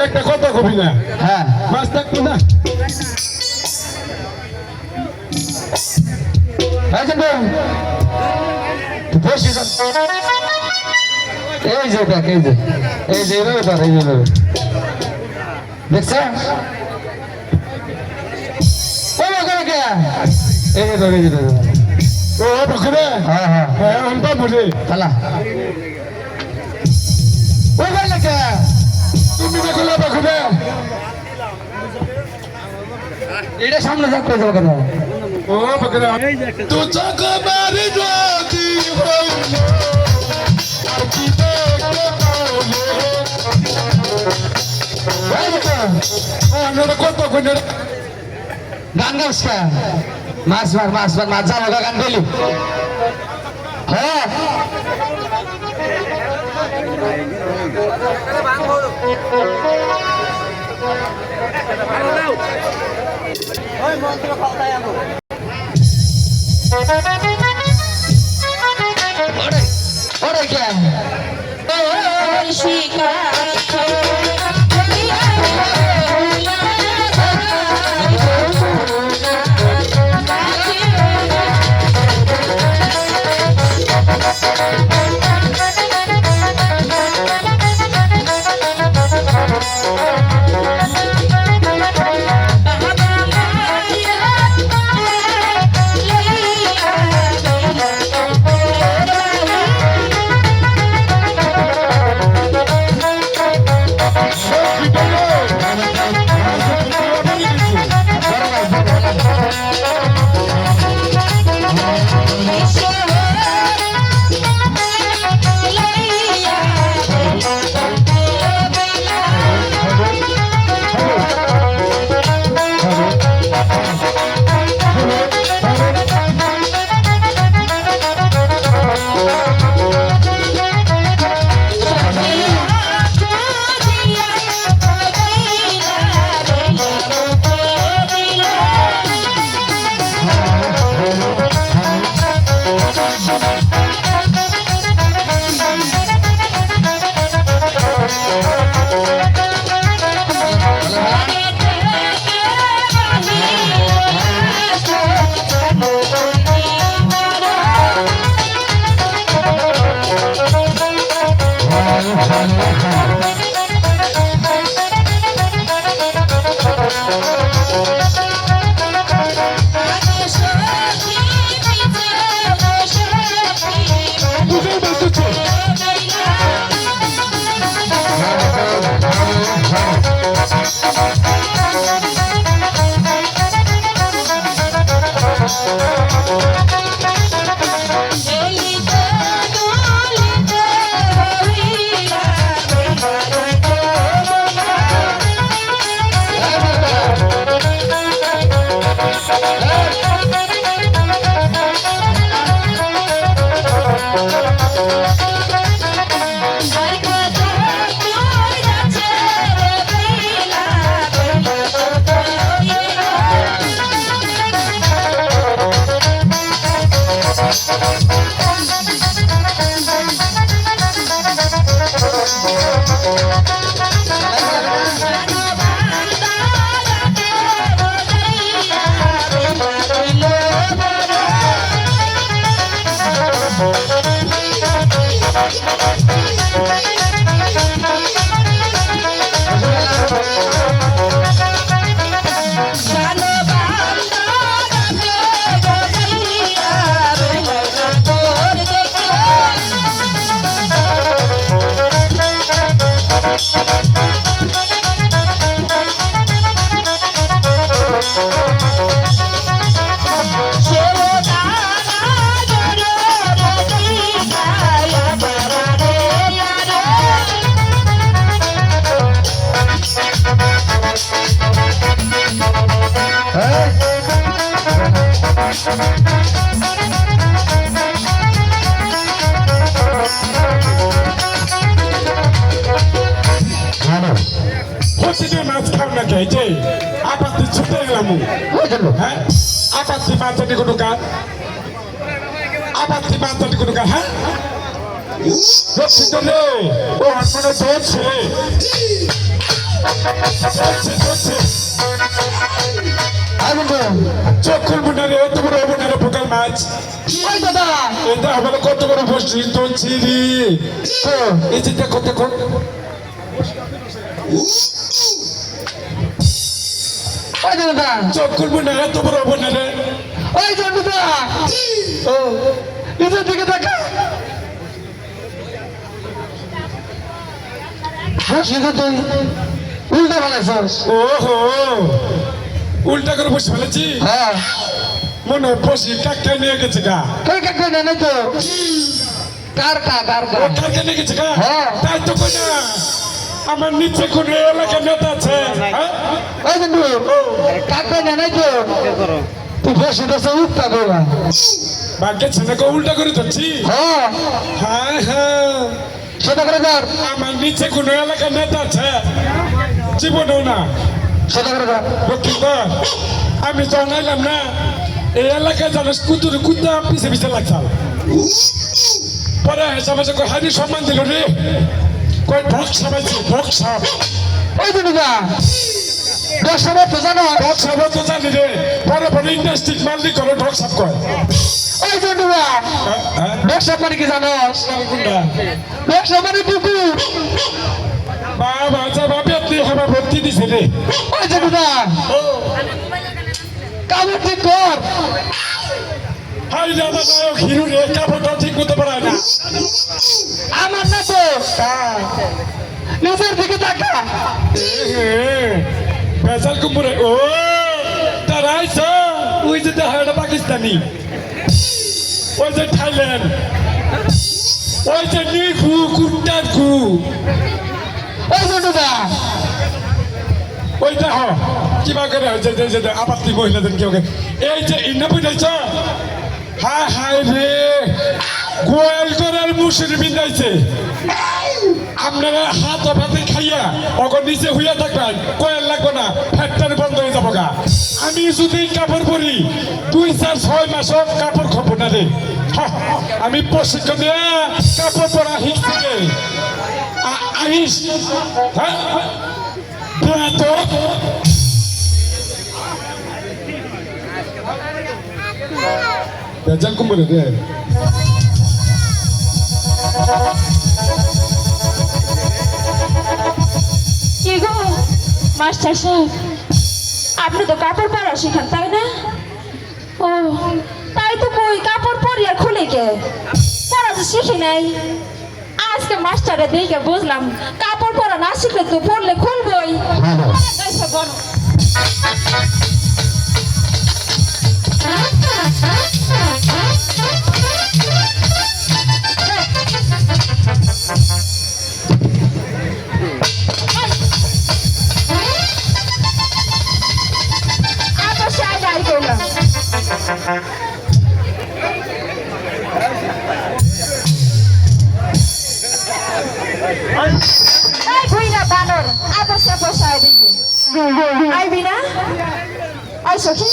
একটা কথা কবি না, হ্যাঁ মাছ থাকতো না। এই যে দেখ, এই যে এই যে ব্যাপার, এই যে দেখছ ও বকরে, হ্যাঁ হ্যাঁ হ্যাঁ অন্ত বুঝে তালা ও ভাই লাগে তুমি দেখলে বকরে এটা সামনে থাকতে যাবে কেন? ও বকরে তো চক মারি যদি হই আর কি দেখতে পাও ও কত কোন গান গাছ মাছ মার মাছ মার মাছ যাবো গান গেলি হ্যাঁ Shano প্রতিদিন মাছ খাও না কে যে আপাতি ছুটে গেলাম হ্যাঁ আপাতি মাছটি কোনো কাজ আপাতি মাছটি কোনো কাজ হ্যাঁ রে ও আসলে ধরছে চোখ খুলবো না রে এত বড় হবো না রে পোকার মাছ এটা আমার কত বড় বসছি তুলছি রে এই যে দেখো দেখো চোখ খুলবো না এত বড় হবো না রে ওই জন্মদা ও এটার দিকে দেখা উল্টা ফেলেছ ওহো উল্টা করে বসে ফেলেছি হ্যাঁ মনে হয় বসি কাকা নিয়ে গেছে গা কই কাকা না তো কার কাকা নিয়ে গেছে গা হ্যাঁ তাই তো কই না আমার নিচে কোন এলাকা নেতা আছে হ্যাঁ ওই বন্ধু কাকা না তো তুই বসে বসে উল্টা করবা বাকি ছেলেকে উল্টা করে যাচ্ছি হ্যাঁ হ্যাঁ হ্যাঁ সেটা করে ধর আমার নিচে কোন এলাকা নেতা আছে জীবনেও না সেটা করে ধর লক্ষ্মীধর আমি জানাইলাম না এই এলাকায় জানিস কুতুরে কুত্তা পিছে পিছে লাগছাল পরে হিসাবে হারি সম্মান দিল রে কই ঢক সাবাইছি ঢক সাব ওই দিন ঢক সাবা তো জানো ঢক সাবা তো জানি রে পরে পরে ইন্ডাস্ট্রি মালিক করে ঢক সাব কয় ওই জন্ডুরা ব্যবসা মানে কি জানো ব্যবসা মানে পুকুর বাবা বাবা আপনি আমার ভর্তি দিছে রে ওই জন্ডুরা কাপড় ঠিক কর হাই রে আমার নায়ক হিরো রে কাপড়টা ঠিক করতে পারে না আমার না তো নিজের দিকে তাকা ফেসাল কুমুরে ও তারাইছ ওই যে দেখা পাকিস্তানি ওই যে থাইল্যান্ড ওই যে নিখু কুত্তার খু ওই জন্যটা ওই দেখ কিবা করে আপত্তি মহিলাদের কেউ এই যে ইন্না বুঝাইছ হায় হায় রে গোয়াল করার মুসুর বিন্দাইছে আপনারা হাত অভাবে খাইয়া অগর নিচে হইয়া থাকবেন কোয়াল লাগবো না ফ্যাক্টরি বন্ধ হয়ে যাবো গা আমি যদি কাপড় পরি 2-4-6 মাস কাপড় খাবো না রে আমি প্রশিক্ষণ দিয়ে কাপড় পরা শিখছি রে আহিস হ্যাঁ তো বেজাল কুমড়ে রে কি গো মাস্টার সাহেব আপনি তো কাপড় পরা শিখান তাই না ও তাই তো কই কাপড় পরি আর খুলে কে পরা তো শিখি নাই আজকে মাস্টারে দেখে বুঝলাম কাপড় পরা না শিখলে তো পরলে খুলবই বলো আইবি না আই সখী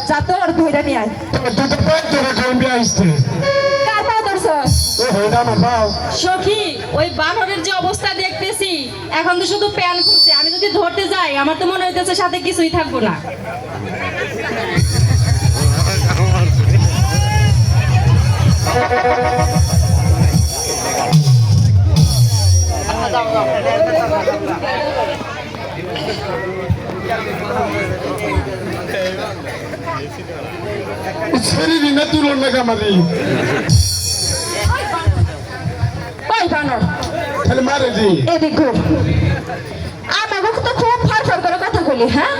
যা তোর ধইরা নিয়ে আয় দুটো প্যান্ট ধরে কলম্বি আসছে কার পা ধরছস ও হইডা আমার পাও সখী ওই বানরের যে অবস্থা দেখতেছি এখন তো শুধু প্যান খুঁজছে আমি যদি ধরতে যাই আমার তো মনে হইতেছে সাথে কিছুই থাকবো না শরীরই না তুলন না কামারি ওই বানর খালি মারে দি এদিক ঘুর আমাকে তো খুব ফারফার করে কথা বলি হ্যাঁ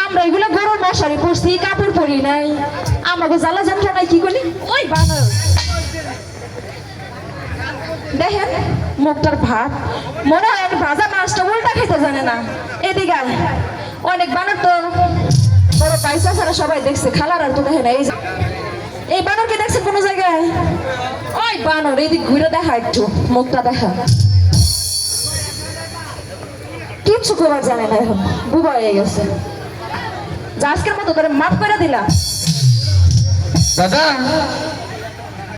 আমরা এগুলো গরুর মশারি পরছি কাপড় পরি নাই আমাকে জ্বালা যন্ত্রণায় কি করি ওই বানর দেখেন মুখটার ভাত মনে হয় ভাজা মাছটা উল্টা খেতে জানে না এদিকে অনেক বানর তো বড় পয়সা ছাড়া সবাই দেখছে, খালার আর তো দেখে না। এই বানরকে দেখছেন কোনো জায়গায়? ওই বানর এইদিক ঘুরে দেখা, একটু মুখটা দেখা। কিচ্ছু করবার জানে না, এখন বুবা হয়ে গেছে। আজকের মতো করে মাফ করে দিলাম। দাদা